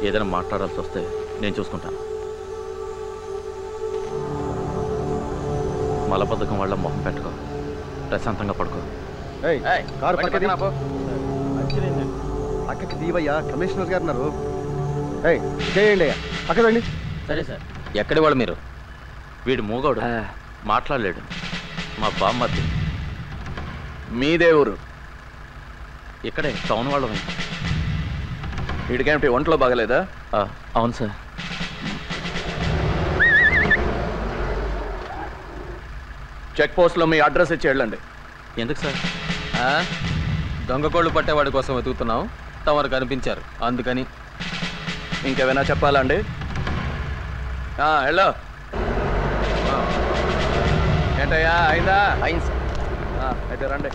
ఏదైనా మాట్లాడాల్సి వస్తే నేను చూసుకుంటాను. మలబద్ధకం వాళ్ళ మొహం పెట్టుకో, ప్రశాంతంగా పడుకో. కారు పక్కకి దీవయ్యా, కమిషనర్ గారు ఉన్నారు. చేయండి అయ్యా, పక్క రండి. సరే సార్. ఎక్కడి వాళ్ళు మీరు? వీడు మూగోడు, మాట్లాడలేడు. మా బామ్మర్ది. మీదే ఊరు? ఇక్కడే టౌన్ వాళ్ళమే. వీడికేమిటి ఒంట్లో బాగలేదా? అవును సార్. చెక్ పోస్ట్లో మీ అడ్రస్ ఇచ్చి వెళ్ళండి. ఎందుకు సార్? దొంగ కోళ్ళు పట్టేవాడి కోసం వెతుకుతున్నాం, తమరు కనిపించారు అందుకని. ఇంకేమైనా చెప్పాలా అండి? వెళ్ళు. ఏంటయ్యా, అయిందా? అయింది సార్. అయితే రండి.